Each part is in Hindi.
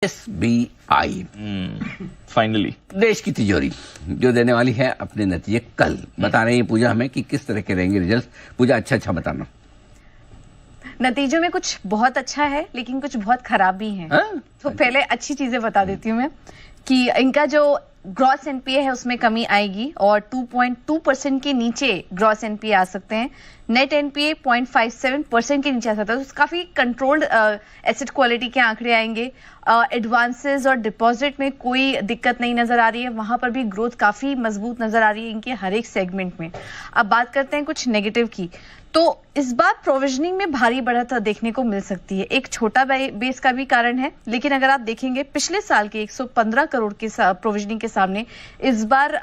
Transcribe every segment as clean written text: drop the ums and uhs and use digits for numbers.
SBI फाइनली देश की तिजोरी जो देने वाली है अपने नतीजे कल। बता रही है पूजा हमें कि किस तरह के रहेंगे रिजल्ट। पूजा अच्छा बताना। नतीजों में कुछ बहुत अच्छा है लेकिन कुछ बहुत खराब भी है। तो पहले अच्छी चीजें बता देती हूँ मैं कि इनका जो ग्रॉस एनपीए है उसमें कमी आएगी और 2.2% के नीचे ग्रॉस एनपीए आ सकते हैं। नेट एनपीए 0.57% के नीचे आ सकता है। तो काफी कंट्रोल्ड एसेट क्वालिटी के आंकड़े आएंगे। एडवांसेस और डिपॉजिट में कोई दिक्कत नहीं नजर आ रही है। वहां पर भी ग्रोथ काफी मजबूत नजर आ रही है इनके हर एक सेगमेंट में। अब बात करते हैं कुछ नेगेटिव की। तो इस बार प्रोविजनिंग में भारी बढ़त देखने को मिल सकती है। एक छोटा बेस का भी कारण है, लेकिन अगर आप देखेंगे पिछले साल के 115 करोड़ के प्रोविजनिंग के सामने इस बार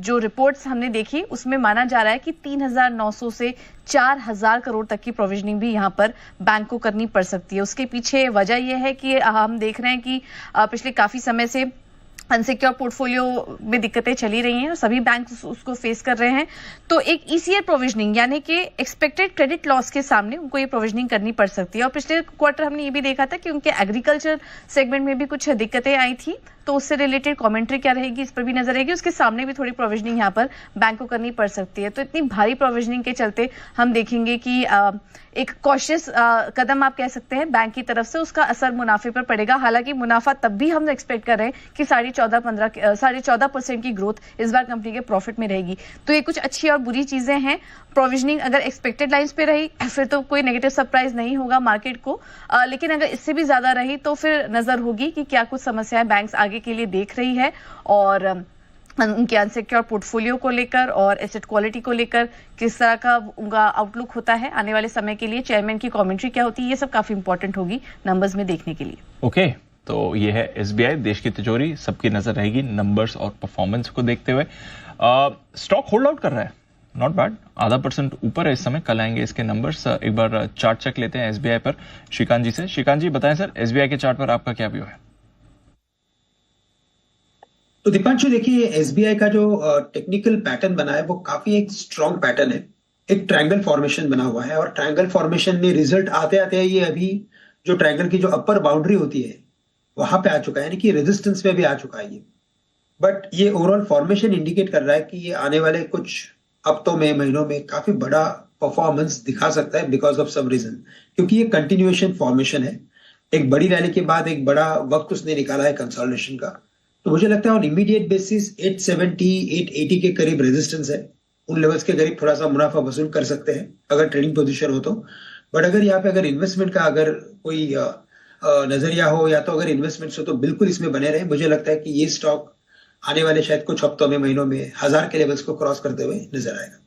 जो रिपोर्ट्स हमने देखी उसमें माना जा रहा है कि 3,900 से 4,000 करोड़ तक की प्रोविजनिंग भी यहाँ पर बैंक को करनी पड़ सकती है। उसके पीछे वजह यह है कि हम देख रहे हैं कि पिछले काफी समय से अनसिक्योर पोर्टफोलियो में दिक्कतें चली रही हैं और सभी बैंक उसको फेस कर रहे हैं। तो एक ईसीआर प्रोविजनिंग यानी कि एक्सपेक्टेड क्रेडिट लॉस के सामने उनको ये प्रोविजनिंग करनी पड़ सकती है। और पिछले क्वार्टर हमने ये भी देखा था कि उनके एग्रीकल्चर सेगमेंट में भी कुछ दिक्कतें आई थी, तो उससे रिलेटेड कमेंट्री क्या रहेगी इस पर भी नजर रहेगी। उसके सामने भी थोड़ी प्रोविजनिंग यहाँ पर बैंक को करनी पड़ सकती है। तो इतनी भारी प्रोविजनिंग के चलते हम देखेंगे कि एक कॉशियस कदम आप कह सकते हैं बैंक की तरफ से, उसका असर मुनाफे पर पड़ेगा। हालांकि मुनाफा तब भी हम एक्सपेक्ट कर रहे हैं कि 14.5% की ग्रोथ इस बार कंपनी के प्रॉफिट में रहेगी। तो ये कुछ अच्छी और बुरी चीजें हैं। प्रोविजनिंग अगर एक्सपेक्टेड लाइंस पे रही फिर तो कोई नेगेटिव सरप्राइज नहीं होगा मार्केट को, लेकिन अगर इससे भी ज्यादा रही तो फिर नजर होगी कि क्या कुछ समस्याएं बैंक्स आगे के लिए देख रही है और उनके अनसिक्योर पोर्टफोलियो को लेकर और एसेट क्वालिटी को लेकर किस तरह का उनका आउटलुक होता है आने वाले समय के लिए। चेयरमैन की कमेंट्री क्या होती है, ये सब काफी इंपॉर्टेंट होगी नंबर्स में देखने के लिए। ओके, तो ये है एसबीआई देश की तिजोरी। सबकी नजर रहेगी नंबर्स और परफॉर्मेंस को देखते हुए। स्टॉक होल्ड आउट कर रहा है, नॉट बैड, 0.5% ऊपर है इस समय। कल आएंगे इसके नंबर्स। एक बार चार्ट चेक लेते हैं एसबीआई पर श्रीकांत जी से। श्रीकांत जी बताएं सर, एसबीआई के चार्ट पर आपका क्या व्यू है? तो दीपांशु देखिए, एसबीआई का जो टेक्निकल पैटर्न बना है वो काफी एक स्ट्रॉन्ग पैटर्न है। एक ट्रायंगल फॉर्मेशन बना हुआ है और ट्रायंगल फॉर्मेशन में रिजल्ट आते आते ये अभी जो ट्रायंगल की जो अपर बाउंड्री होती है वहां पे आ चुका है, यानी कि रेजिस्टेंस में भी आ चुका है ये। बट ये ओवरऑल फॉर्मेशन इंडिकेट कर रहा है कि ये आने वाले कुछ हफ्तों में, महीनों में काफी बड़ा परफॉर्मेंस दिखा सकता है बिकॉज ऑफ सम रीजन, क्योंकि ये कंटिन्यूएशन फॉर्मेशन है। एक बड़ी रैली के बाद एक बड़ा वक्त उसने निकाला है कंसोलिडेशन का। तो मुझे लगता है ऑन इमीडिएट बेसिस 870 880 के करीब रेजिस्टेंस है। उन लेवल्स के करीब थोड़ा सा मुनाफा वसूल कर सकते हैं अगर ट्रेडिंग पोजीशन हो तो। बट अगर यहाँ पे अगर इन्वेस्टमेंट का अगर कोई नजरिया हो या तो अगर इन्वेस्टमेंट्स हो तो बिल्कुल इसमें बने रहे। मुझे लगता है कि ये स्टॉक आने वाले शायद कुछ हफ्तों में, महीनों में 1000 के लेवल्स को क्रॉस करते हुए नजर आएगा।